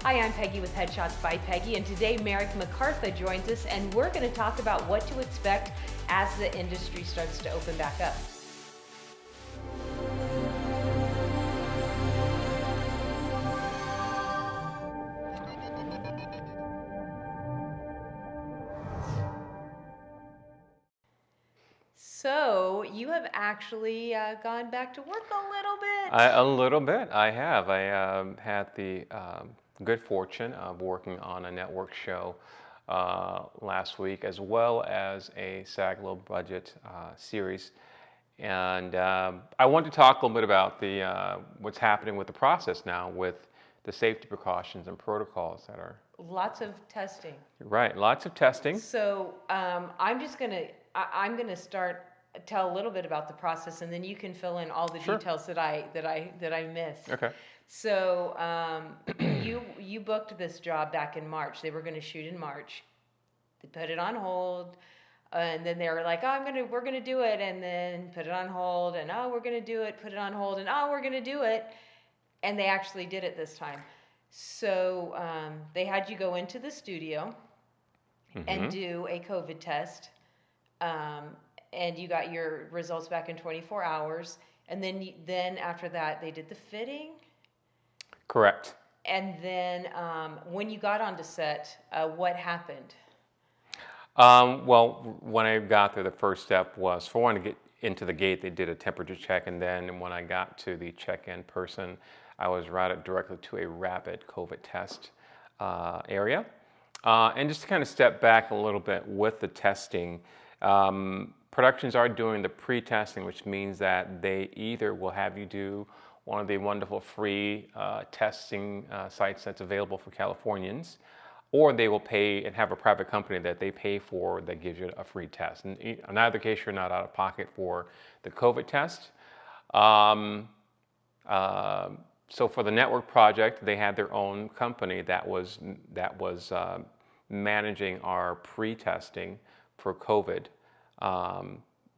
Hi, I'm Peggy with Headshots by Peggy, and today Merrick McCartha joins us, and we're going to talk about what to expect as the industry starts to open back up. So, you have actually gone back to work a little bit. A little bit, I have. I had the good fortune of working on a network show last week, as well as a SAG low budget series. And I want to talk a little bit about the what's happening with the process now, with the safety precautions and protocols that are Lots of testing. right. Lots of testing. So I'm gonna start tell a little bit about the process, and then you can fill in all the Sure. details that I missed. Okay. So you booked this job back in March. They were going to shoot in March. They put it on hold, and then they were like, "Oh, we're gonna do it," and then put it on hold, and "Oh, we're gonna do it," put it on hold, and "Oh, we're gonna do it," and they actually did it this time. So they had you go into the studio and do a COVID test, and you got your results back in 24 hours. And then after that, they did the fitting. Correct. And then when you got onto set, what happened? Well, when I got there, the first step was for one to get into the gate, they did a temperature check, and then when I got to the check-in person, I was routed directly to a rapid COVID test area. And just to kind of step back a little bit with the testing, productions are doing the pre-testing, which means that they either will have you do one of the wonderful free testing sites that's available for Californians, or they will pay and have a private company that they pay for that gives you a free test. And in either case, you're not out of pocket for the COVID test. So for the network project, they had their own company that was managing our pre-testing for COVID.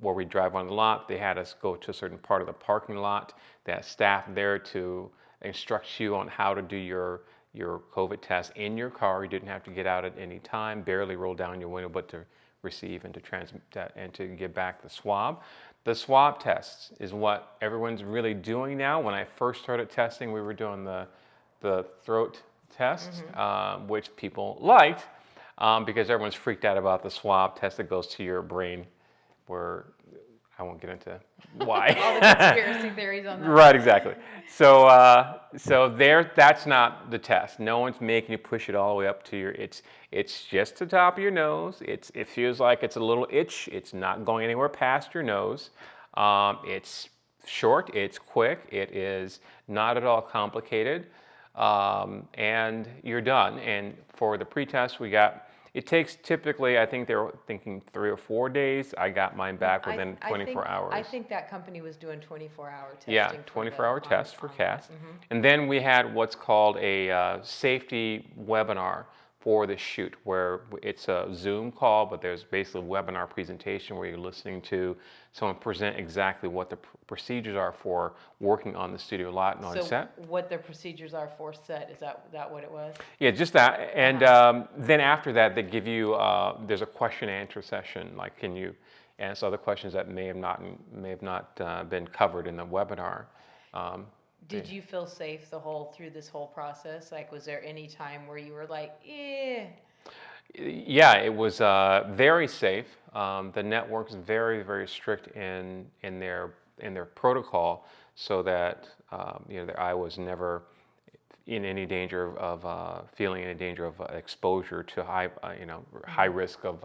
Where we drive on the lot, they had us go to a certain part of the parking lot. They had staff there to instruct you on how to do your COVID test in your car. You didn't have to get out at any time, barely roll down your window, but to receive and to transmit that and to give back the swab. The swab tests is what everyone's really doing now. When I first started testing, we were doing the throat test, which people liked because everyone's freaked out about the swab test that goes to your brain, where I won't get into why. All the conspiracy theories on that. Right, exactly. So, that's not the test. No one's making you push it all the way up to your. It's just the top of your nose. It feels like it's a little itch. It's not going anywhere past your nose. It's short. It's quick. It is not at all complicated, and you're done. And for the pre-test, we got. It takes typically, I think they were thinking 3 or 4 days. I got mine back within 24 hours. I think that company was doing 24-hour testing. Yeah, 24-hour test for CAS. And then we had what's called a safety webinar for the shoot, where it's a Zoom call, but there's basically a webinar presentation where you're listening to someone present exactly what the procedures are for working on the studio lot and on set. So what their procedures are for set, is that what it was? Yeah, just that. And then after that, they give you, there's a question and answer session, like can you answer other questions that may have not been covered in the webinar. Did you feel safe through this whole process? Like, was there any time where you were like, eh? Yeah, it was very safe. The network's very, very strict in their protocol, so that I was never in any danger of feeling any danger of exposure to high risk of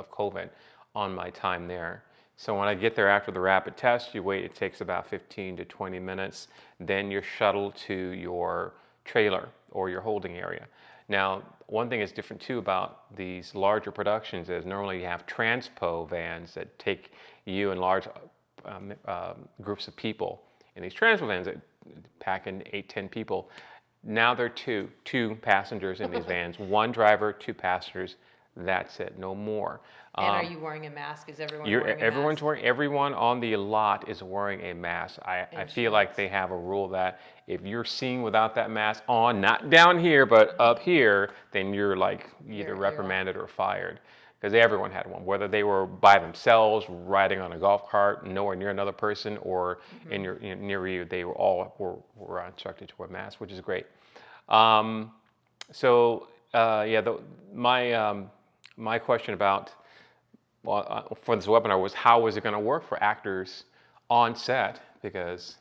COVID on my time there. So when I get there after the rapid test, you wait. It takes about 15 to 20 minutes. Then you're shuttled to your trailer or your holding area. Now, one thing that's different too about these larger productions is normally you have transpo vans that take you and large groups of people. And these transpo vans that pack in 8-10 people. Now there are two passengers in these vans. One driver, 2 passengers. That's it, no more. And are you wearing a mask? Is everyone You're, wearing a everyone's mask? wearing, everyone on the lot is wearing a mask. I And feel like shields. they have a rule that if you're seen without that mask on, not down here, but up here, then you're like either You're off. reprimanded or fired. Because everyone had one, whether they were by themselves, riding on a golf cart, nowhere near another person, or in your, near you, they were all were instructed to wear masks, which is great. Um, yeah, my question about for this webinar was how was it going to work for actors on set? Because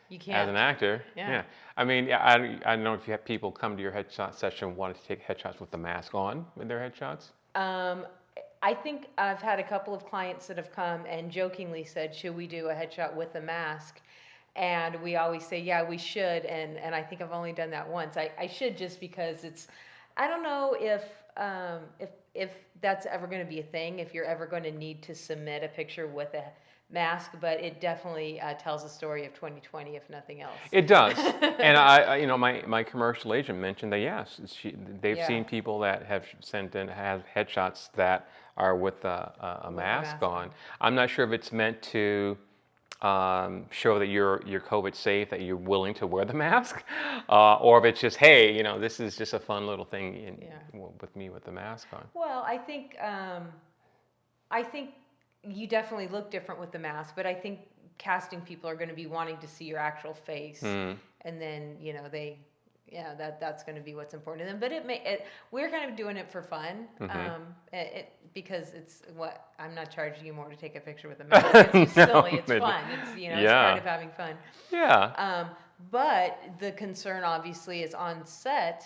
You as can't. an actor, Yeah. yeah. I mean, yeah, I don't know if you have people come to your headshot session wanting to take headshots with the mask on in their headshots. I think I've had a couple of clients that have come and jokingly said, should we do a headshot with a mask? And we always say, yeah, we should. And I think I've only done that once. I should, just because I don't know if that's ever going to be a thing, if you're ever going to need to submit a picture with a mask, but it definitely tells the story of 2020, if nothing else. It does, and my commercial agent mentioned that yes, they've Yeah. seen people that have sent in have headshots that are with a mask on. I'm not sure if it's meant to show that you're COVID safe, that you're willing to wear the mask, or if it's just, hey, this is just a fun little thing with me with the mask on. Well, I think you definitely look different with the mask, but I think casting people are going to be wanting to see your actual face, and then that's going to be what's important to them. But we're kind of doing it for fun, because it's I'm not charging you more to take a picture with a mask. It's just silly. It's fun. It's it's part of having fun. Yeah. But the concern obviously is on set.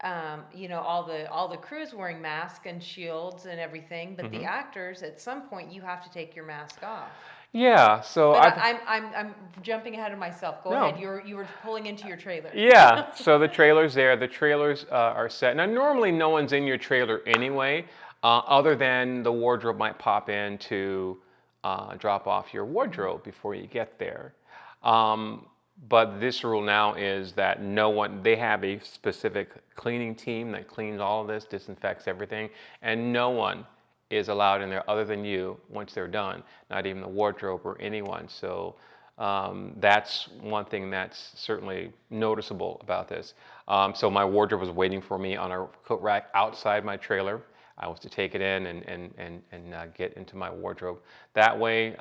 All the crews wearing masks and shields and everything, but the actors, at some point, you have to take your mask off. Yeah, so But I'm jumping ahead of myself. Go ahead. You were pulling into your trailer. Yeah, so the trailer's there. The trailers are set. Now, normally no one's in your trailer anyway, other than the wardrobe might pop in to drop off your wardrobe before you get there. But this rule now is that they have a specific cleaning team that cleans all of this, disinfects everything, and no one is allowed in there other than you once they're done, not even the wardrobe or anyone. So that's one thing that's certainly noticeable about this. So my wardrobe was waiting for me on a coat rack outside my trailer. I was to take it in and get into my wardrobe that way.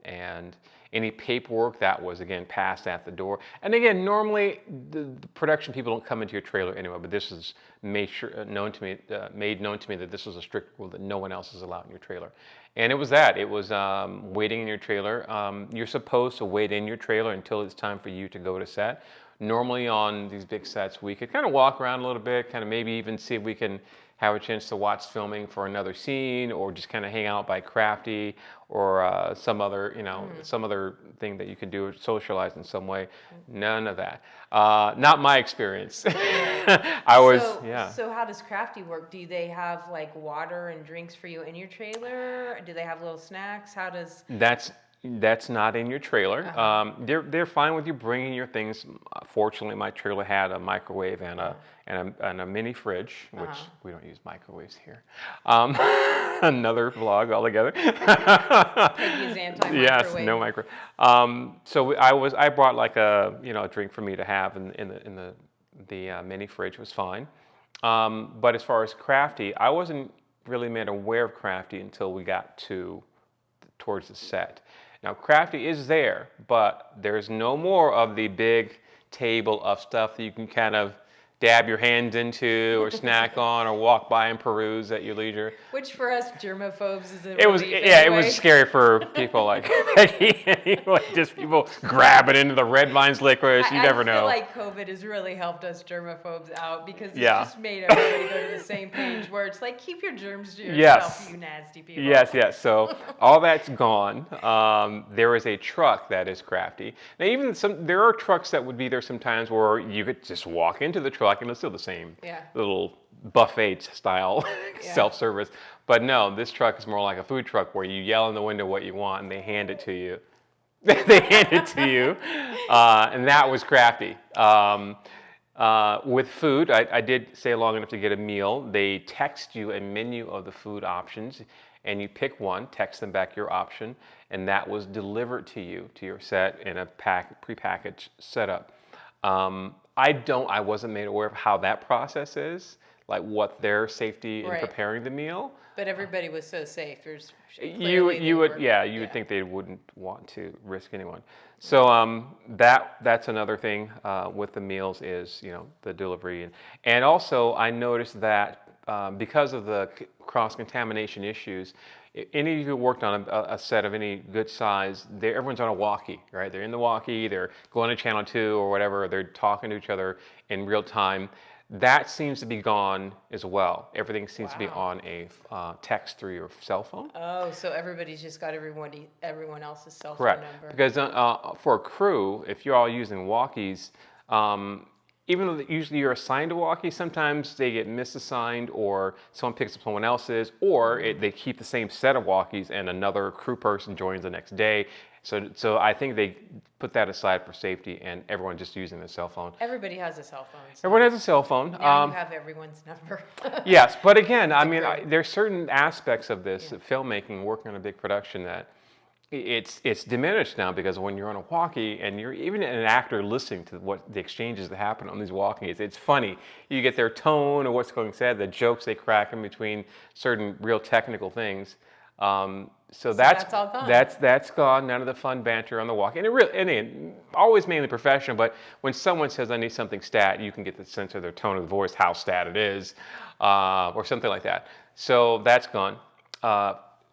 And any paperwork that was, again, passed at the door. And again, normally the production people don't come into your trailer anyway, but this is made known to me that this was a strict rule that no one else is allowed in your trailer. And it was waiting in your trailer. You're supposed to wait in your trailer until it's time for you to go to set. Normally on these big sets, we could kind of walk around a little bit, kind of maybe even see if we can have a chance to watch filming for another scene, or just kind of hang out by Crafty, or some other thing that you could do, socialize in some way. None of that. Not my experience. So how does Crafty work? Do they have like water and drinks for you in your trailer? Do they have little snacks? How does... That's not in your trailer. They're fine with you bringing your things. Fortunately, my trailer had a microwave and a mini fridge, which we don't use microwaves here. Another vlog altogether. Peggy is anti-microwave. Yes, no microwave. So I brought like a drink for me to have in the mini fridge. Was fine. But as far as Crafty, I wasn't really made aware of Crafty until we got towards the set. Now, Crafty is there, but there's no more of the big table of stuff that you can kind of dab your hands into or snack on or walk by and peruse at your leisure. Which for us germaphobes is It was scary for people like Peggy. Just people grabbing into the Red Vines licorice. You never know. I feel like COVID has really helped us germaphobes out, because it's just made everybody go to the same page where it's like, keep your germs to yourself, you nasty people. Yes. So all that's gone. There is a truck that is Crafty. Now, there are trucks that would be there sometimes where you could just walk into the truck and it's still the same little buffet style self-service. But no, this truck is more like a food truck where you yell in the window what you want and they hand it to you. And that was Crafty. With food, I did stay long enough to get a meal. They text you a menu of the food options, and you pick one, text them back your option, and that was delivered to you, to your set in a prepackaged setup. I wasn't made aware of how that process is, like what their safety in Right. preparing the meal. But everybody was so safe. There's You clearly they you would were- yeah you would think they wouldn't want to risk anyone. So that's another thing with the meals is the delivery and also I noticed that because of the cross contamination issues, any of you who worked on a set of any good size, everyone's on a walkie, right? They're in the walkie, they're going to channel 2 or whatever, they're talking to each other in real time. That seems to be gone as well. Everything seems to be Wow. on a text through your cell phone. Oh, so everybody's just got everyone else's cell Correct. phone number. Because for a crew, if you're all using walkies, even though usually you're assigned a walkie, sometimes they get misassigned or someone picks up someone else's, or they keep the same set of walkies and another crew person joins the next day. So I think they put that aside for safety and everyone just using their cell phone. Everybody has a cell phone. So Everyone has a cell phone. now you have everyone's number. Yes, but again, I mean, great. there's certain aspects of this filmmaking, working on a big production, that it's diminished now because when you're on a walkie and you're even an actor listening to what the exchanges that happen on these walkies, it's funny. You get their tone or what's going said, the jokes they crack in between certain real technical things. So that's all gone. That's gone. None of the fun banter on the walkie, and it always mainly professional. But when someone says I need something stat, you can get the sense of their tone of the voice, how stat it is, or something like that. So that's gone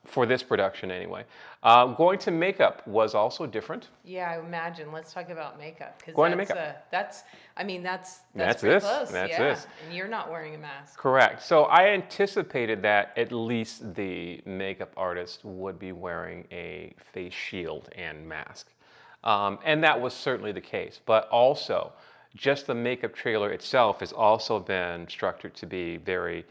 for this production anyway. Going to makeup was also different. Yeah, I imagine. Let's talk about makeup because Going to makeup. That's pretty That's close. That's yeah. this. And you're not wearing a mask. Correct. So I anticipated that at least the makeup artist would be wearing a face shield and mask. And that was certainly the case. But also, just the makeup trailer itself has also been structured to be very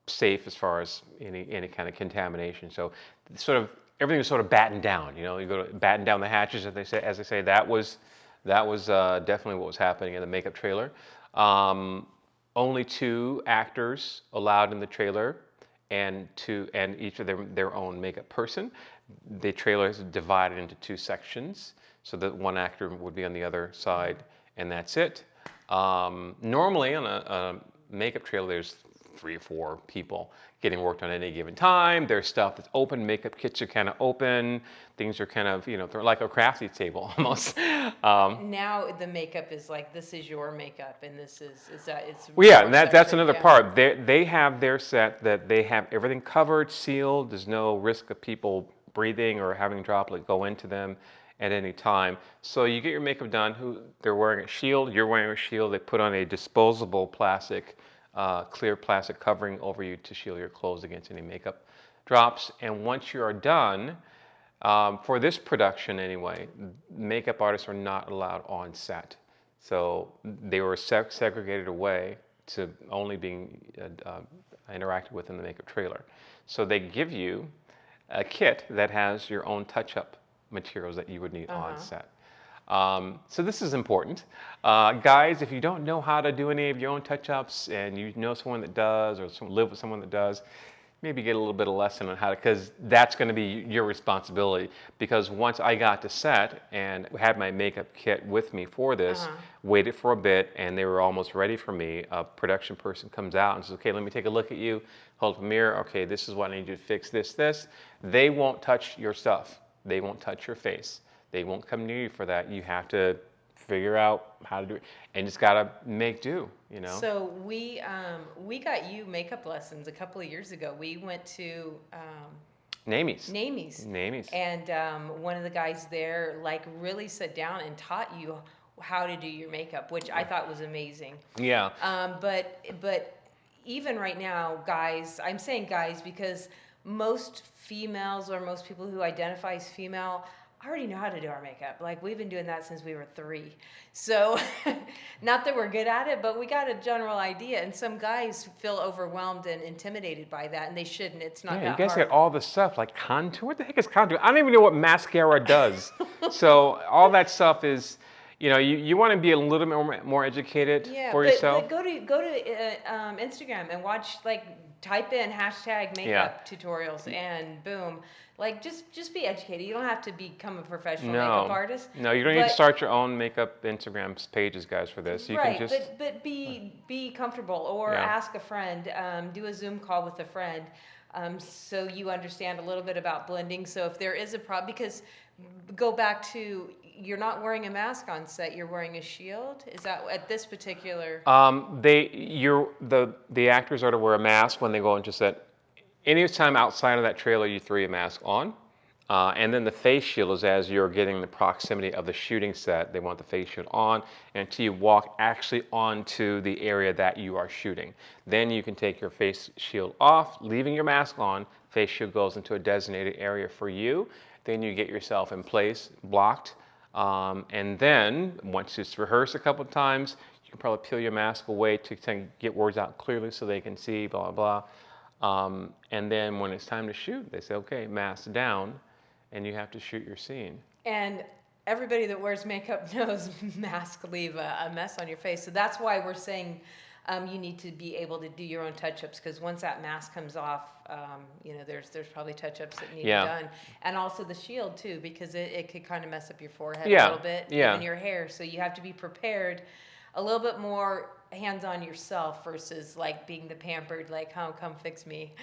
safe as far as any kind of contamination. So everything was sort of battened down. You go to batten down the hatches, as they say. That was definitely what was happening in the makeup trailer. Only 2 actors allowed in the trailer, and each of their own makeup person. The trailer is divided into 2 sections, so that one actor would be on the other side, and that's it. Normally on a makeup trailer, there's 3 or 4 people getting worked on at any given time. There's stuff that's open. Makeup kits are kind of open. Things are kind of, they're like a crafty table almost. Now the makeup is like, this is your makeup, and this is that it's. Well, yeah, your and that's section, another yeah. part. They have their set that they have everything covered, sealed. There's no risk of people breathing or having droplet go into them at any time. So you get your makeup done. They're wearing a shield. You're wearing a shield. They put on a disposable plastic. Clear plastic covering over you to shield your clothes against any makeup drops. And once you are done, for this production anyway, makeup artists are not allowed on set. So they were segregated away to only being interacted with in the makeup trailer. So they give you a kit that has your own touch-up materials that you would need on set. So this is important. Guys, if you don't know how to do any of your own touch-ups and you know someone that does or live with someone that does, maybe get a little bit of lesson on how to, because that's going to be your responsibility. Because once I got to set and had my makeup kit with me for this, waited for a bit, and they were almost ready for me, a production person comes out and says, okay, let me take a look at you, hold up a mirror, okay, this is what I need you to fix, this. They won't touch your stuff. They won't touch your face. They won't come near you for that. You have to figure out how to do it, and just gotta make do. So we got you makeup lessons a couple of years ago. We went to Namies. And one of the guys there really sat down and taught you how to do your makeup, which I thought was amazing. Yeah. But even right now, guys, I'm saying guys because most females or most people who identify as female already know how to do our makeup. We've been doing that since we were 3. So not that we're good at it, but we got a general idea. And some guys feel overwhelmed and intimidated by that, and they shouldn't. It's not that you guys hard. got all the stuff like contour. What the heck is contour? I don't even know what mascara does. So all that stuff is, you want to be a little bit more educated Yeah, for but yourself. go to Instagram and watch, like, type in hashtag Yeah. makeup tutorials and boom, like, just be educated. You don't have to become a professional makeup No, artist, no, you don't need to but start your own makeup Instagram pages, guys, for this. You can right, just, but be comfortable, or yeah. ask a friend, do a Zoom call with a friend, so you understand a little bit about blending. So if there is a problem, because go back to, you're not wearing a mask on set, you're wearing a shield. Is that at this particular? The actors are to wear a mask when they go into set. Anytime outside of that trailer, you throw your mask on. And then the face shield is as you're getting the proximity of the shooting set. They want the face shield on until you walk actually onto the area that you are shooting. Then you can take your face shield off, leaving your mask on. Face shield goes into a designated area for you. Then you get yourself in place, blocked. And then once it's rehearsed a couple of times, you can probably peel your mask away to kind of get words out clearly so they can see, blah, blah, blah. And then when it's time to shoot, they say, okay, mask down, and you have to shoot your scene. And everybody that wears makeup knows masks leave a mess on your face. So that's why we're saying, you need to be able to do your own touch-ups, because once that mask comes off, there's probably touch-ups that need to be done. And also the shield too, because it could kind of mess up your forehead a little bit, even your hair. So you have to be prepared a little bit more hands-on yourself versus like being the pampered, like, oh, come fix me.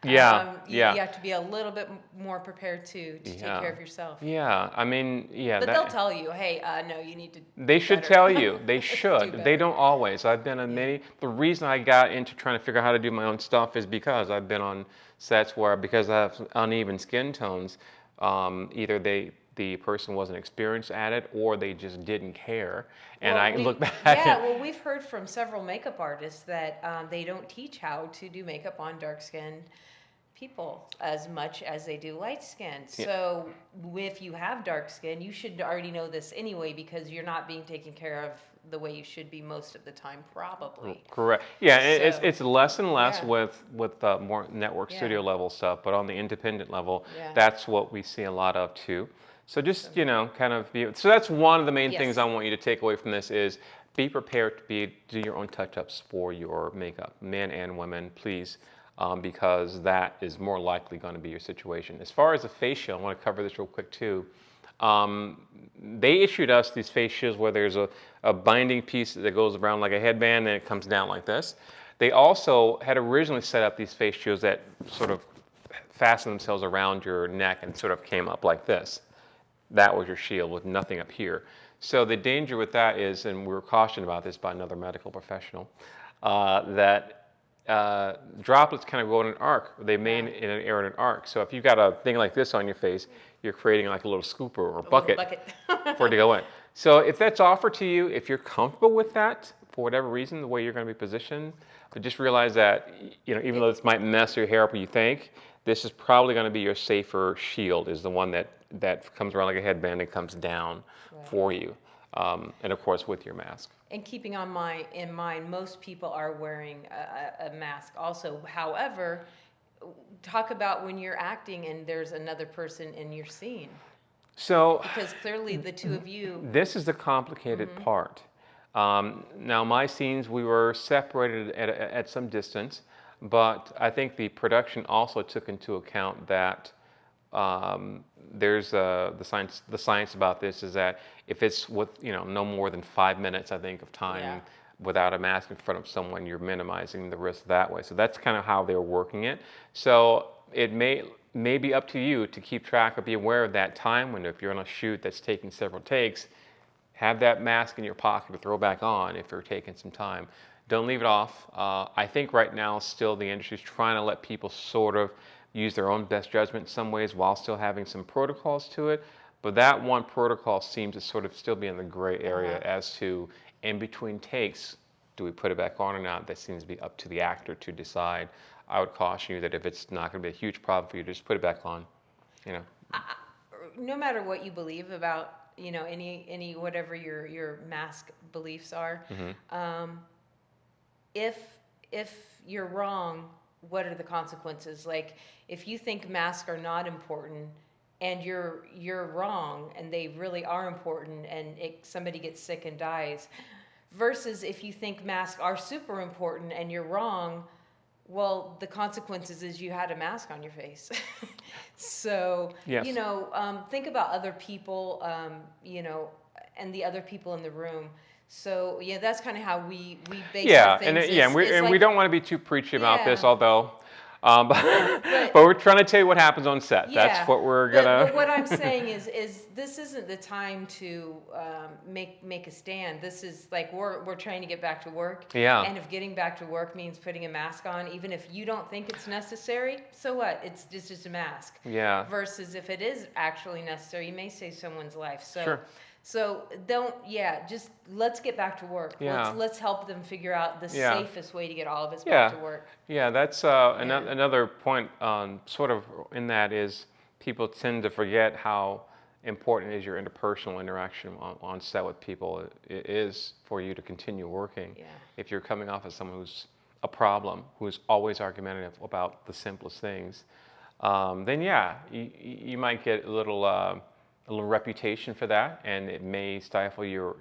You have to be a little bit more prepared to take care of yourself. Yeah, I mean, yeah. But they'll tell you, hey, no, you need to. They should tell you. They should. They don't always. I've been on many. The reason I got into trying to figure out how to do my own stuff is because I've been on sets where, because I have uneven skin tones, either the person wasn't experienced at it, or they just didn't care. And I look back. Yeah, well, we've heard from several makeup artists that they don't teach how to do makeup on dark-skinned people as much as they do light-skinned. So if you have dark skin, you should already know this anyway, because you're not being taken care of the way you should be most of the time, probably. Correct. Yeah, it's less and less with more network Yeah. studio level stuff, but on the independent level, that's what we see a lot of too. So just, kind of be, so that's one of the main things I want you to take away from this is be prepared to do your own touch-ups for your makeup, men and women, please, because that is more likely going to be your situation. As far as the face shield, I want to cover this real quick too. They issued us these face shields where there's a binding piece that goes around like a headband and it comes down like this. They also had originally set up these face shields that sort of fasten themselves around your neck and sort of came up like this. That was your shield with nothing up here. So the danger with that is, and we were cautioned about this by another medical professional, that droplets kind of go in an arc. They may in an arc. So if you've got a thing like this on your face, you're creating like a little scooper or bucket for it to go in. So if that's offered to you, if you're comfortable with that, for whatever reason, the way you're going to be positioned, but just realize that, even though this might mess your hair up what you think, this is probably going to be your safer shield, is the one that comes around like a headband and comes down for you. And of course with your mask. And keeping in mind, most people are wearing a mask also. However, talk about when you're acting and there's another person in your scene. So, because clearly the two of you. This is the complicated part. Now my scenes, we were separated at some distance, but I think the production also took into account that there's the science about this is that if it's with no more than 5 minutes, I think, of time without a mask in front of someone, you're minimizing the risk that way. So that's kind of how they're working it. So it may be up to you to keep track or be aware of that time window. If you're on a shoot that's taking several takes, have that mask in your pocket to throw back on if you're taking some time. Don't leave it off. I think right now still the industry's trying to let people sort of use their own best judgment in some ways while still having some protocols to it. But that one protocol seems to sort of still be in the gray area as to, in between takes, do we put it back on or not? That seems to be up to the actor to decide. I would caution you that if it's not going to be a huge problem for you, just put it back on. No matter what you believe about any whatever your mask beliefs are, if you're wrong, what are the consequences? Like, if you think masks are not important, and you're wrong, and they really are important, and somebody gets sick and dies, versus if you think masks are super important and you're wrong, well, the consequences is you had a mask on your face. So, Yes. think about other people, and the other people in the room. So, yeah, that's kind of how we base Yeah, our things. and we like, don't want to be too preachy about this, yeah, although, but we're trying to tell you what happens on set. yeah. That's what we're But gonna. what I'm saying is this isn't the time to make a stand. This is like we're trying to get back to work. Yeah. And if getting back to work means putting a mask on, even if you don't think it's necessary, so what? It's just a mask. Yeah. Versus if it is actually necessary, you may save someone's life. So. Sure. So just let's get back to work. Yeah. Let's help them figure out the Yeah. safest way to get all of us Yeah. back to work. Yeah, that's another point sort of in that is people tend to forget how important is your interpersonal interaction on set with people. It is for you to continue working. Yeah. If you're coming off as someone who's a problem, who's always argumentative about the simplest things, then yeah, you might get a little reputation for that, and it may stifle your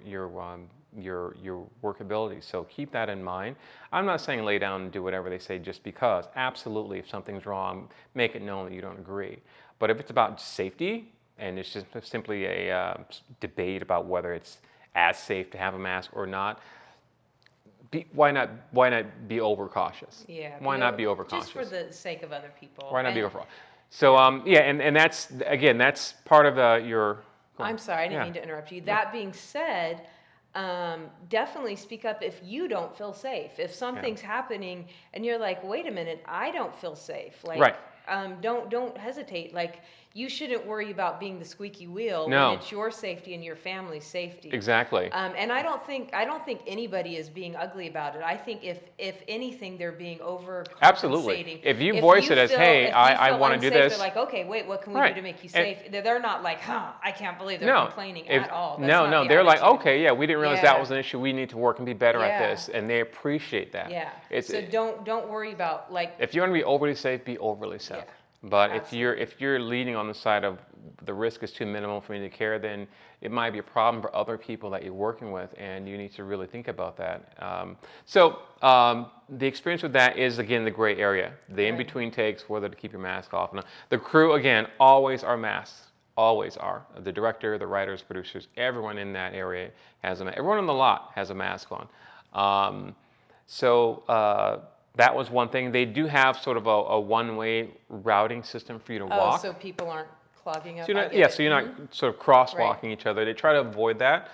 workability. So keep that in mind. I'm not saying lay down and do whatever they say just because. Absolutely, if something's wrong, make it known that you don't agree. But if it's about safety and it's just simply a debate about whether it's as safe to have a mask or not, why not be overcautious? Yeah. Why not be overcautious? Just for the sake of other people. Why not be overcautious? So and that's again, that's part of your. I'm sorry, I didn't mean to interrupt you. That being said, definitely speak up if you don't feel safe. If something's happening and you're like, wait a minute, I don't feel safe. Like, right. Don't hesitate. Like, you shouldn't worry about being the squeaky wheel No. when it's your safety and your family's safety. Exactly. And I don't think anybody is being ugly about it. I think if anything, they're being overcompensating. Absolutely. If you voice it as, hey, I want to do this. They're like, okay, wait, what can we do to make you safe? They're not like, I can't believe they're complaining at all. That's not the they're like, attitude. okay, yeah, we didn't realize that was an issue. We need to work and be better at Yeah. this, and they appreciate that. Yeah. So don't worry about like. If you want to be overly safe, be overly safe. Yeah. But Absolutely. if you're leaning on the side of the risk is too minimal for me to care, then it might be a problem for other people that you're working with, and you need to really think about that. The experience with that is, again, the gray area, the in-between takes, whether to keep your mask off. And the crew, again, always are masks, always are. The director, the writers, producers, everyone in that area has a mask. Everyone in the lot has a mask on. That was one thing. They do have sort of a one-way routing system for you to walk. So people aren't clogging up. So you're not sort of crosswalking each other. They try to avoid that.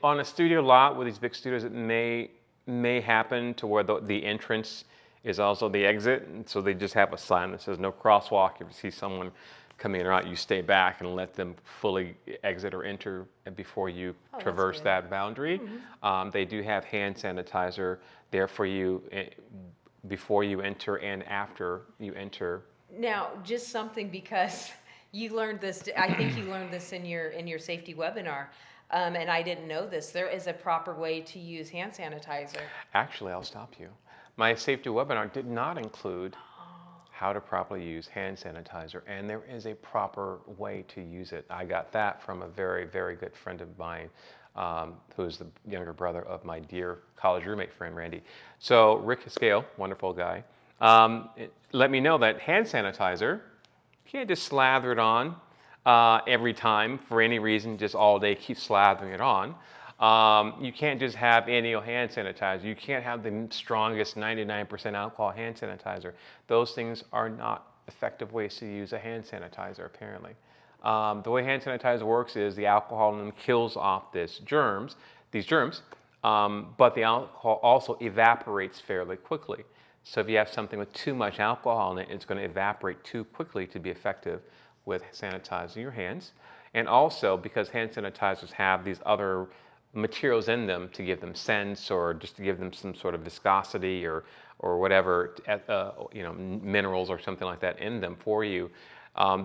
On a studio lot with these big studios, it may happen to where the entrance is also the exit, and so they just have a sign that says no crosswalk. If you see someone coming in or out, you stay back and let them fully exit or enter before you traverse that boundary. They do have hand sanitizer there for you before you enter and after you enter. Now, just something, because you learned this. I think you learned this in your safety webinar, and I didn't know this. There is a proper way to use hand sanitizer. Actually, I'll stop you. My safety webinar did not include how to properly use hand sanitizer, and there is a proper way to use it. I got that from a very, very good friend of mine, who's the younger brother of my dear college roommate friend, Randy. So Rick Scale, wonderful guy, let me know that hand sanitizer, you can't just slather it on every time for any reason, just all day keep slathering it on. You can't just have any hand sanitizer. You can't have the strongest 99% alcohol hand sanitizer. Those things are not effective ways to use a hand sanitizer, apparently. The way hand sanitizer works is the alcohol in them kills off these germs, but the alcohol also evaporates fairly quickly. So if you have something with too much alcohol in it, it's going to evaporate too quickly to be effective with sanitizing your hands. And also, because hand sanitizers have these other materials in them to give them scents or just to give them some sort of viscosity or whatever, minerals or something like that in them for you,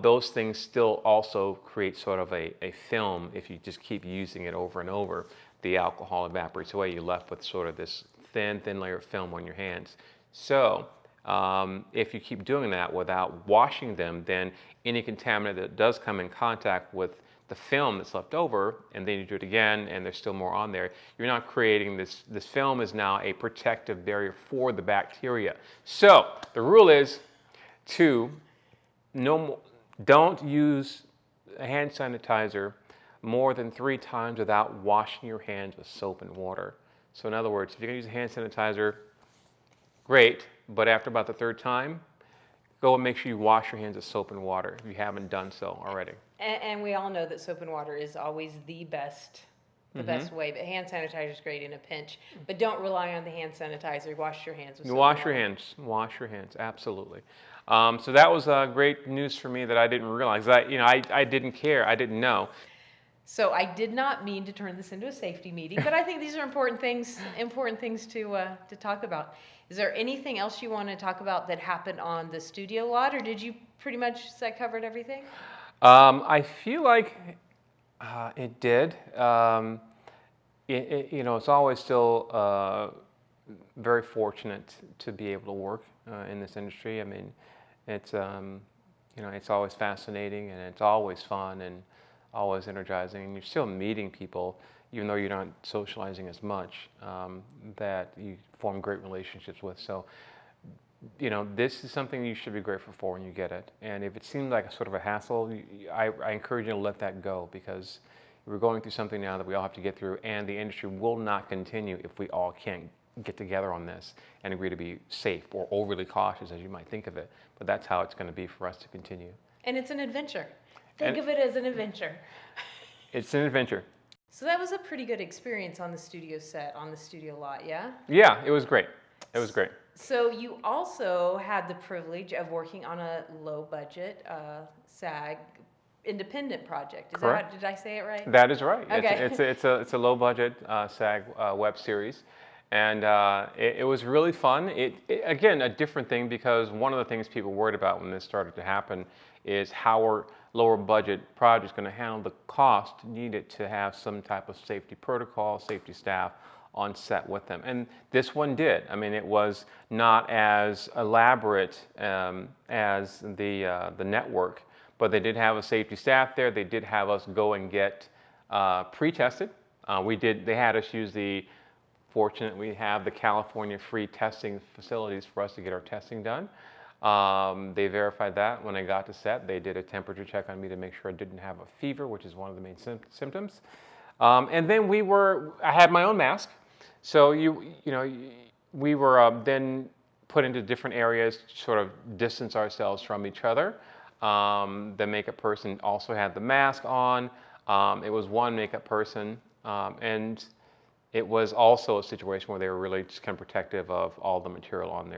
those things still also create sort of a film. If you just keep using it over and over, the alcohol evaporates away. You're left with sort of this thin layer of film on your hands. So If you keep doing that without washing them, then any contaminant that does come in contact with the film that's left over, and then you do it again, and there's still more on there, you're not creating this. This film is now a protective barrier for the bacteria. So the rule is to don't use a hand sanitizer more than 3 times without washing your hands with soap and water. So in other words, if you're going to use a hand sanitizer, great, but after about the 3rd time, go and make sure you wash your hands with soap and water if you haven't done so already. And we all know that soap and water is always the best way, but hand sanitizer is great in a pinch. But don't rely on the hand sanitizer. Wash your hands with soap Wash and your water. hands. Wash your hands. Absolutely. So that was great news for me that I didn't realize. I didn't care. I didn't know. So I did not mean to turn this into a safety meeting, but I think these are important things to talk about. Is there anything else you want to talk about that happened on the studio lot, or did you pretty much that covered everything? I feel like it did. It's always still very fortunate to be able to work in this industry. I mean, it's it's always fascinating, and it's always fun and always energizing, and you're still meeting people, even though you're not socializing as much, that you form great relationships with. So, this is something you should be grateful for when you get it. And if it seems like a sort of a hassle, I encourage you to let that go, because we're going through something now that we all have to get through, and the industry will not continue if we all can't get together on this and agree to be safe or overly cautious, as you might think of it. But that's how it's going to be for us to continue. And it's an adventure. Think of it as an adventure. It's an adventure. So that was a pretty good experience on the studio set, on the studio lot, yeah? Yeah, it was great. It was great. So you also had the privilege of working on a low-budget SAG independent project. Correct. Did I say it right? That is right. Okay. It's a low-budget SAG web series, and it was really fun. Again, a different thing, because one of the things people worried about when this started to happen is how are lower budget projects going to handle the cost needed to have some type of safety protocol, safety staff on set with them. And this one did. I mean, it was not as elaborate as the network, but they did have a safety staff there. They did have us go and get pre-tested. They had us use fortunately we have the California free testing facilities for us to get our testing done. They verified that when I got to set. They did a temperature check on me to make sure I didn't have a fever, which is one of the main symptoms. And then I had my own mask. So we were then put into different areas to sort of distance ourselves from each other. The makeup person also had the mask on. It was one makeup person, and it was also a situation where they were really just kind of protective of all the material on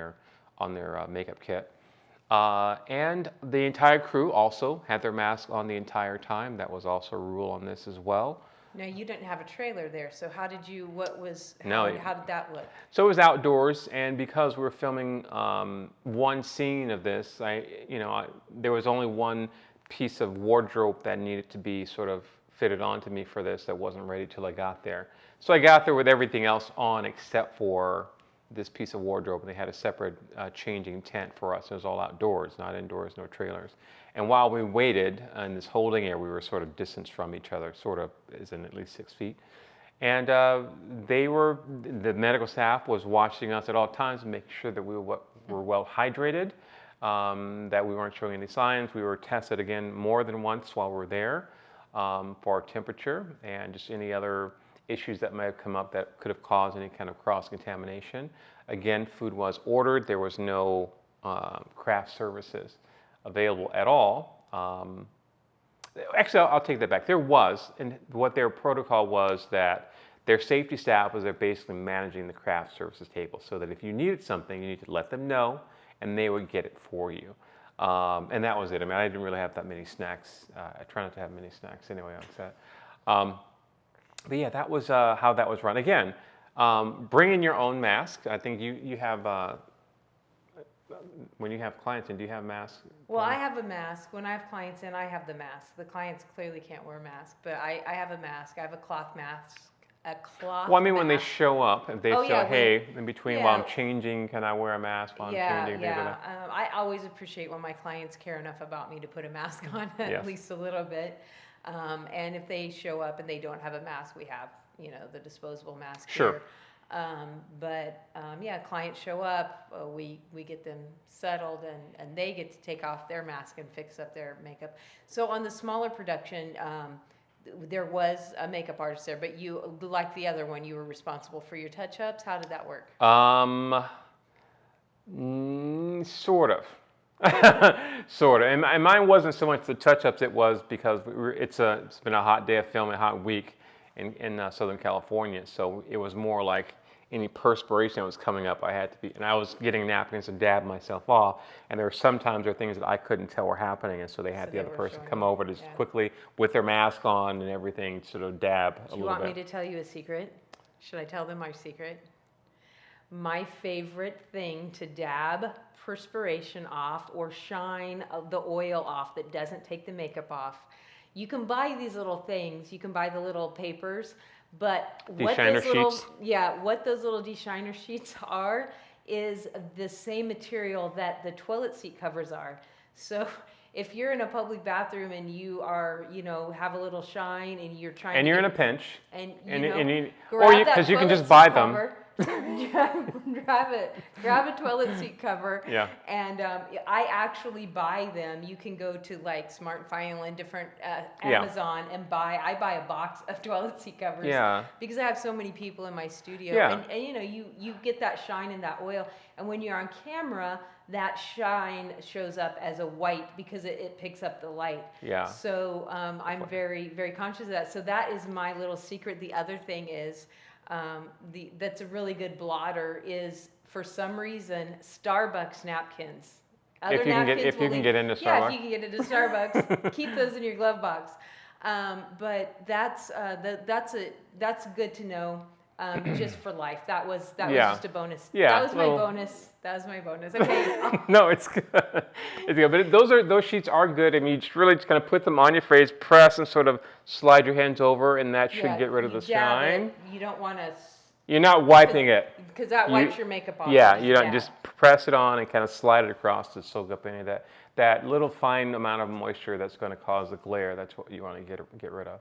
their makeup kit. And the entire crew also had their mask on the entire time. That was also a rule on this as well. Now, you didn't have a trailer there, so how did that look? So it was outdoors, and because we were filming one scene of this, there was only one piece of wardrobe that needed to be sort of fitted onto me for this that wasn't ready till I got there. So I got there with everything else on except for this piece of wardrobe, and they had a separate changing tent for us. It was all outdoors, not indoors, no trailers. And while we waited in this holding area, we were sort of distanced from each other, sort of as in at least 6 feet. And the medical staff was watching us at all times, making sure that we were well hydrated, that we weren't showing any signs. We were tested again more than once while we were there for our temperature and just any other issues that might have come up that could have caused any kind of cross-contamination. Again, food was ordered. There was no craft services available at all. Actually, I'll take that back. There was, and what their protocol was that their safety staff was basically managing the craft services table, so that if you needed something, you need to let them know, and they would get it for you. And that was it. I mean, I didn't really have that many snacks. I try not to have many snacks anyway on set. But yeah, that was how that was run. Again, bring in your own mask. I think you have, when you have clients in, do you have masks? Well, I have a mask. When I have clients in, I have the mask. The clients clearly can't wear masks, but I have a mask. I have a cloth mask a cloth Well, I mean, when they mask. show up, if they Oh, feel, yeah, hey, in between while I'm yeah. changing, can I wear a mask while I'm changing? Things like that. I always appreciate when my clients care enough about me to put a mask on, at Yes. least a little bit. And if they show up and they don't have a mask, we have, the disposable mask Sure. here. Yeah, clients show up, we get them settled, and they get to take off their mask and fix up their makeup. So on the smaller production, there was a makeup artist there, but you, like the other one, you were responsible for your touch-ups. How did that work? Sort of. Sort of. And mine wasn't so much the touch-ups, it was because it's been a hot day of film, a hot week in Southern California, so it was more like any perspiration that was coming up, I had to be, and I was getting napkins to dab myself off, and there were sometimes there were things that I couldn't tell were happening, and so they had So the they other were person showing come you. over to just Yeah. quickly, with their mask on and everything, sort of dab a Do you little want bit. me to tell you a secret? Should I tell them my secret? My favorite thing to dab perspiration off or shine the oil off that doesn't take the makeup off. You can buy these little things. You can buy the little papers, but De-shiner sheets? what those little de-shiner sheets are is the same material that the toilet seat covers are. So if you're in a public bathroom and you are, have a little shine and you're trying And to you're in get- a pinch, and or because you can just buy them. grab a toilet seat cover. Yeah. And I actually buy them. You can go to like Smart and Final and different Yeah. Amazon and I buy a box of toilet seat covers. Yeah. Because I have so many people in my studio. Yeah. And you get that shine and that oil. And when you're on camera, that shine shows up as a white because it picks up the light. Yeah. So I'm very, very conscious of that. So that is my little secret. The other thing is, that's a really good blotter is, for some reason, Starbucks napkins. Other If you can get into Starbucks. Yeah, if you can get into Starbucks, keep those in your glove box. But that's good to know. Just for life. That was Yeah. just a bonus. Yeah, That was my little- bonus. That was my bonus. Okay. No, it's good. It's good. But those sheets are good. I mean, you just really just kind of put them on your face, press, and sort of slide your hands over, and that should Yeah, get rid of you the dab shine. it. You don't want to, You're not wiping it. because that You- wipes your makeup off. Yeah, you don't dab. just press it on and kind of slide it across to soak up any of that little fine amount of moisture that's going to cause the glare. That's what you want to get rid of.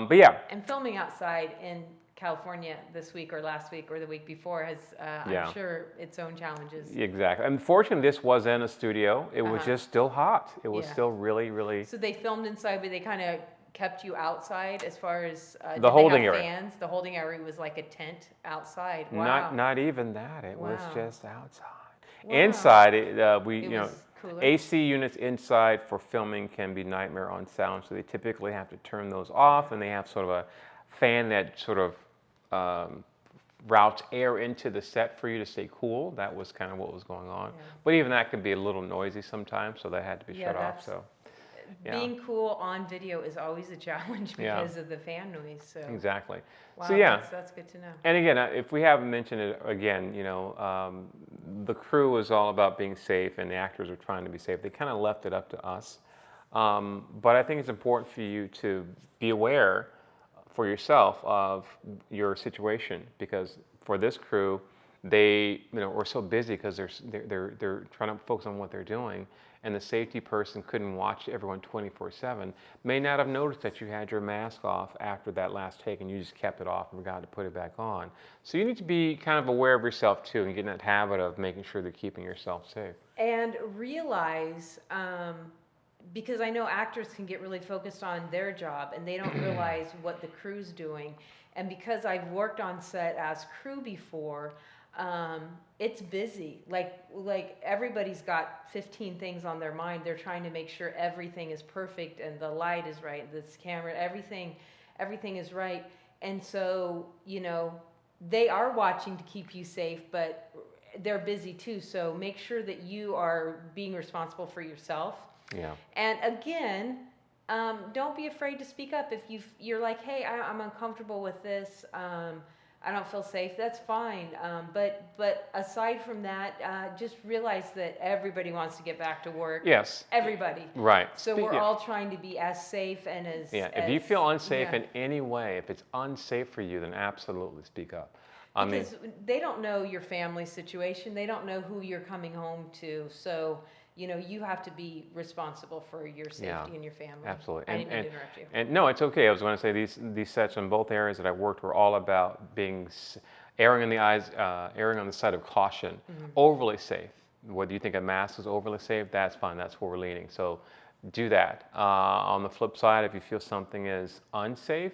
But yeah. And filming outside in California this week or last week or the week before has, Yeah. I'm sure, its own challenges. Exactly. Unfortunately, this was in a studio. It was just still hot. It was Yeah. still really, really. So they filmed inside, but they kind of kept you outside as far as did The they holding have area. fans? The holding area was like a tent outside. Wow. Not even that. It was Wow. just outside. Wow. Inside, It was cooler. AC units inside for filming can be nightmare on sound. So they typically have to turn those off, and they have sort of a fan that sort of routes air into the set for you to stay cool. That was kind of what was going on. Yeah. But even that can be a little noisy sometimes, so that had to be Yeah, shut off. that's- So yeah. Being cool on video is always a challenge Yeah. because of the fan noise. So exactly. wow, So yeah. that's good to know. And again, if we haven't mentioned it again, the crew was all about being safe, and the actors were trying to be safe. They kind of left it up to us. But I think it's important for you to be aware for yourself of your situation, because for this crew, they were so busy because they're trying to focus on what they're doing, and the safety person couldn't watch everyone 24/7. May not have noticed that you had your mask off after that last take, and you just kept it off and forgot to put it back on. So you need to be kind of aware of yourself too, and get in that habit of making sure they're keeping yourself safe. And realize, because I know actors can get really focused on their job and they don't realize what the crew's doing. And because I've worked on set as crew before, it's busy. Like everybody's got 15 things on their mind. They're trying to make sure everything is perfect and the light is right, this camera, everything is right. And so, they are watching to keep you safe, but they're busy too. So make sure that you are being responsible for yourself. Yeah. And again, don't be afraid to speak up if you're like, hey, I'm uncomfortable with this. I don't feel safe, that's fine. But aside from that, just realize that everybody wants to get back to work. Yes. Everybody. Right. So we're all trying to be as safe and Yeah. If you feel unsafe yeah. in any way, if it's unsafe for you, then absolutely speak up. Because they don't know your family situation. They don't know who you're coming home to. So, you have to be responsible for your safety and your family. Absolutely. I didn't mean to interrupt you. And no, it's okay. I was going to say these sets in both areas that I worked were all about erring on the side of caution, overly safe. Whether you think a mask is overly safe, that's fine. That's where we're leaning. So do that. On the flip side, if you feel something is unsafe,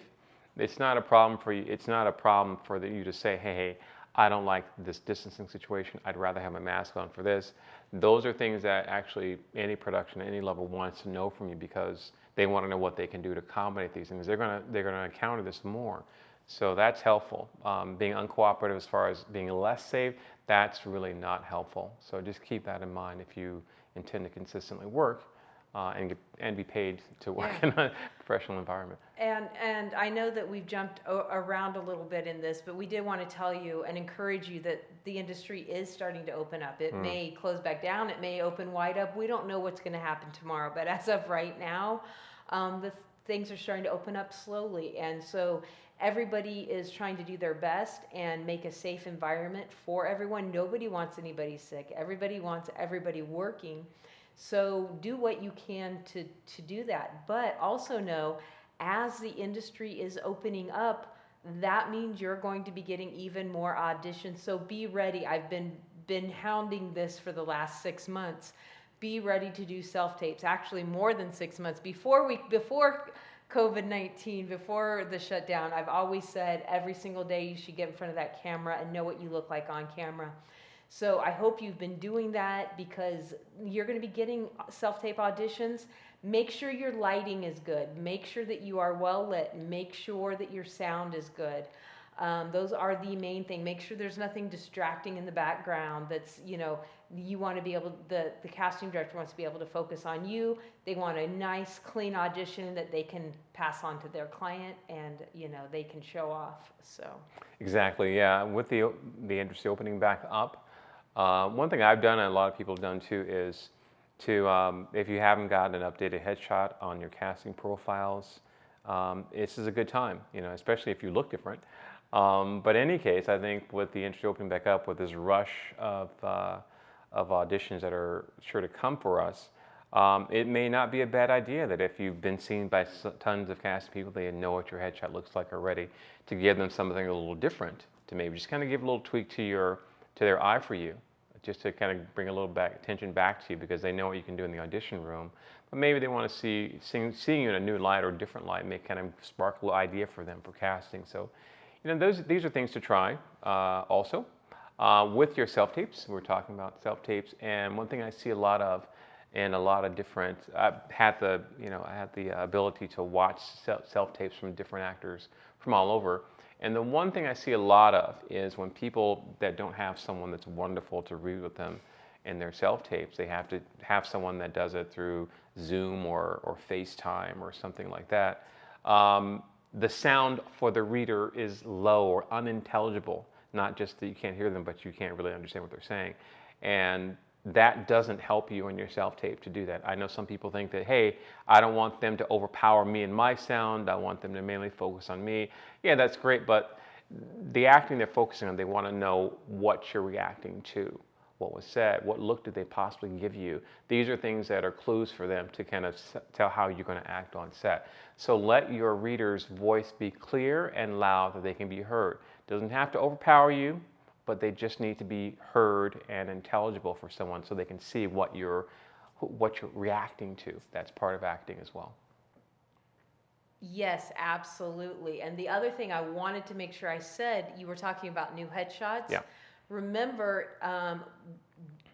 it's not a problem for you. It's not a problem for you to say, hey, I don't like this distancing situation. I'd rather have my mask on for this. Those are things that actually any production at any level wants to know from you because they want to know what they can do to accommodate these things. They're gonna encounter this more. So that's helpful. Being uncooperative as far as being less safe, that's really not helpful. So just keep that in mind if you intend to consistently work and be paid to work in a professional environment. And I know that we've jumped around a little bit in this, but we did want to tell you and encourage you that the industry is starting to open up. It may close back down, it may open wide up. We don't know what's going to happen tomorrow, but as of right now, things are starting to open up slowly. And so everybody is trying to do their best and make a safe environment for everyone. Nobody wants anybody sick. Everybody wants everybody working. So do what you can to do that. But also know, as the industry is opening up, that means you're going to be getting even more auditions. So be ready. I've been hounding this for the last 6 months. Be ready to do self-tapes. Actually, more than 6 months. Before COVID-19, before the shutdown, I've always said every single day you should get in front of that camera and know what you look like on camera. So I hope you've been doing that because you're going to be getting self-tape auditions. Make sure your lighting is good. Make sure that you are well lit. Make sure that your sound is good. Those are the main thing. Make sure there's nothing distracting in the background that's, you want to be able, the casting director wants to be able to focus on you. They want a nice, clean audition that they can pass on to their client and, they can show off, so. Exactly, yeah. With the industry opening back up, one thing I've done and a lot of people have done too is to, if you haven't gotten an updated headshot on your casting profiles, this is a good time, especially if you look different. But in any case, I think with the industry opening back up, with this rush of auditions that are sure to come for us, it may not be a bad idea that if you've been seen by tons of casting people, they know what your headshot looks like already, to give them something a little different, to maybe just kind of give a little tweak to their eye for you, just to kind of bring a little attention back to you because they know what you can do in the audition room. But maybe they want to seeing you in a new light or a different light may kind of spark a little idea for them for casting. So, these are things to try also. With your self-tapes, we're talking about self-tapes, and one thing I see a lot of in a lot of different, I had the ability to watch self-tapes from different actors from all over. And the one thing I see a lot of is when people that don't have someone that's wonderful to read with them in their self-tapes, they have to have someone that does it through Zoom or FaceTime or something like that. The sound for the reader is low or unintelligible. Not just that you can't hear them, but you can't really understand what they're saying. And that doesn't help you in your self-tape to do that. I know some people think that, hey, I don't want them to overpower me and my sound. I want them to mainly focus on me. Yeah, that's great, but the acting they're focusing on, they want to know what you're reacting to, what was said, what look did they possibly give you. These are things that are clues for them to kind of tell how you're going to act on set. So let your reader's voice be clear and loud that they can be heard. Doesn't have to overpower you, but they just need to be heard and intelligible for someone so they can see what you're reacting to. That's part of acting as well. Yes, absolutely. And the other thing I wanted to make sure I said, you were talking about new headshots. Yeah. Remember,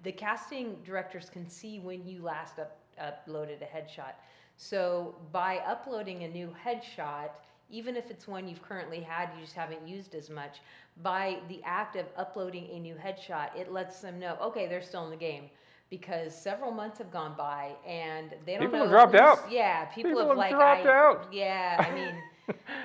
the casting directors can see when you last uploaded a headshot. So by uploading a new headshot, even if it's one you've currently had, you just haven't used as much, by the act of uploading a new headshot, it lets them know, okay, they're still in the game. Because several months have gone by and they don't know. People have dropped out. Yeah, people have dropped out. Yeah, I mean,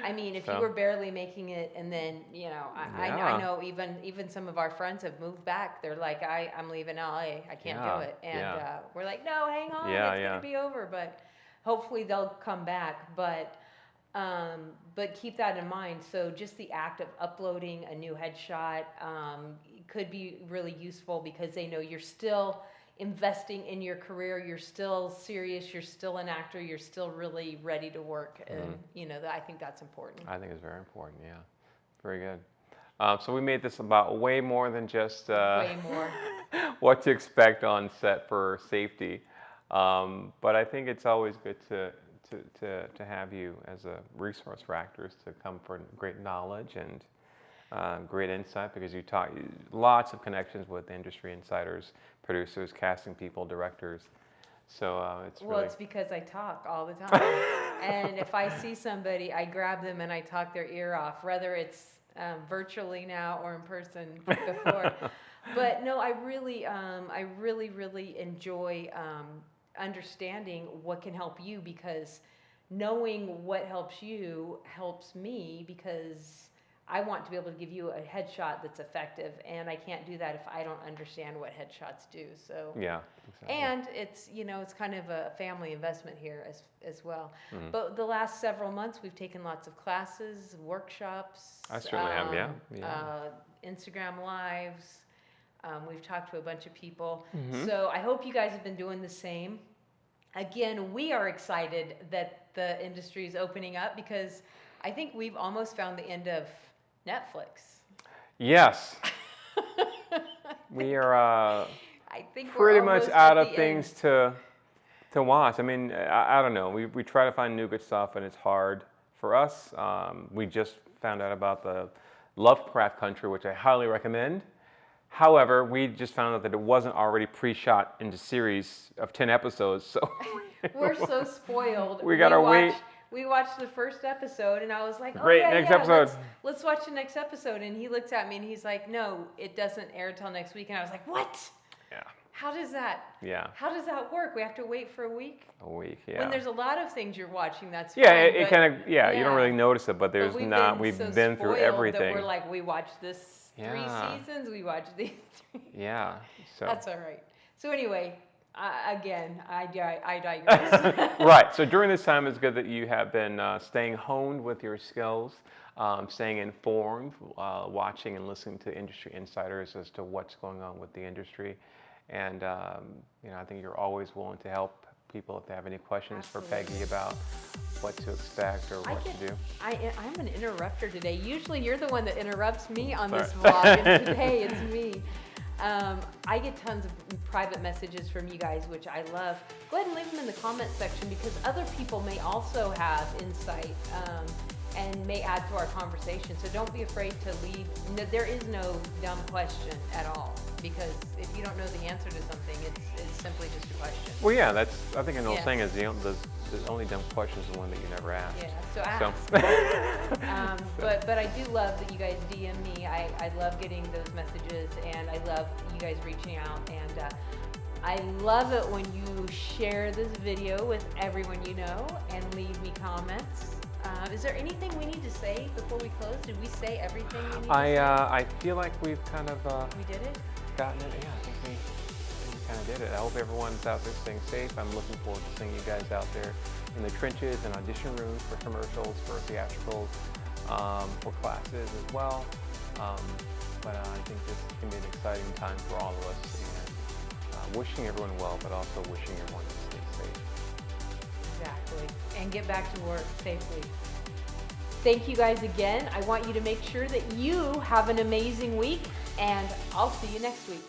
I mean, if you So- were barely making it, and then, you know, I Yeah. know even some of our friends have moved back. They're like, I'm leaving LA. I can't Yeah, do it. And yeah. we're like, no, hang on, Yeah, it's yeah. gonna be over. But hopefully they'll come back. But keep that in mind. So just the act of uploading a new headshot could be really useful, because they know you're still investing in your career, you're still serious, you're still an actor, you're still really ready to work. And you know, I think that's important. I think it's very important. Yeah, very good. So we made this about way more than just Way more. what to expect on set for safety. But I think it's always good to have you as a resource for actors, to come for great knowledge and great insight, because you talk lots of connections with industry insiders, producers, casting people, directors. So it's Well, really it's because I talk all the time. And if I see somebody, I grab them and I talk their ear off, whether it's virtually now or in person before. But no, I really enjoy understanding what can help you, because knowing what helps you helps me, because I want to be able to give you a headshot that's effective, and I can't do that if I don't understand what headshots do. So yeah. Exactly. and it's, you know, it's kind of a family investment here as well. But the last several months, we've taken lots of classes, workshops. I certainly have, yeah, yeah. Instagram lives. We've talked to a bunch of people. So I hope you guys have been doing the same. Again, we are excited that the industry is opening up, because I think we've almost found the end of Netflix. Yes. We are I think pretty we're much almost out at of the things to watch. I mean, I don't know. We try to find new good stuff, and it's hard for us. We just found out about the Lovecraft Country, which I highly recommend. However, we just found out that it wasn't already pre-shot into series of 10 episodes, so We're so spoiled. We gotta wait. We watched the first episode, and I was like, Great, oh, yeah, next yeah, episode. Let's watch the next episode. And he looks at me and he's like, no, it doesn't air till next week. And I was like, what? yeah, How does that work? We have to wait for a week? a week, yeah. When there's a lot of things you're watching, that's Yeah, fine, it but- kind of, you don't yeah. really notice it, but there's But not, we've we've so been through spoiled everything. That we're like, we watched this 3 Yeah. seasons, we watched these 3. Yeah, so. That's all right. So anyway, again, I digress. Right, so during this time, it's good that you have been staying honed with your skills, staying informed, watching and listening to industry insiders as to what's going on with the industry. And I think you're always willing to help people if they have any questions for Peggy about what to expect or what to do. I'm an interrupter today. Usually you're the one that interrupts me on this Sorry. vlog, and today it's me. I get tons of private messages from you guys, which I love. Go ahead and leave them in the comment section, because other people may also have insight and may add to our conversation. So don't be afraid to leave. No, there is no dumb question at all, because if you don't know the answer to something, it's simply just a question. Well, yeah, that's, I think an old Yeah. saying is the only dumb question is the one that you never ask. Yeah, so ask. But I do love that you guys DM me. I love getting those messages, and I love you guys reaching out. And I love it when you share this video with everyone you know and leave me comments. Is there anything we need to say before we close? Did we say everything we need to say? I feel like we've kind of We did it? gotten it. Yeah, I think we kind of did it. I hope everyone's out there staying safe. I'm looking forward to seeing you guys out there in the trenches and audition rooms for commercials, for theatricals, for classes as well. But I think this can be an exciting time for all of us. And wishing everyone well, but also wishing everyone to stay safe. Exactly. And get back to work safely. Thank you guys again. I want you to make sure that you have an amazing week, and I'll see you next week.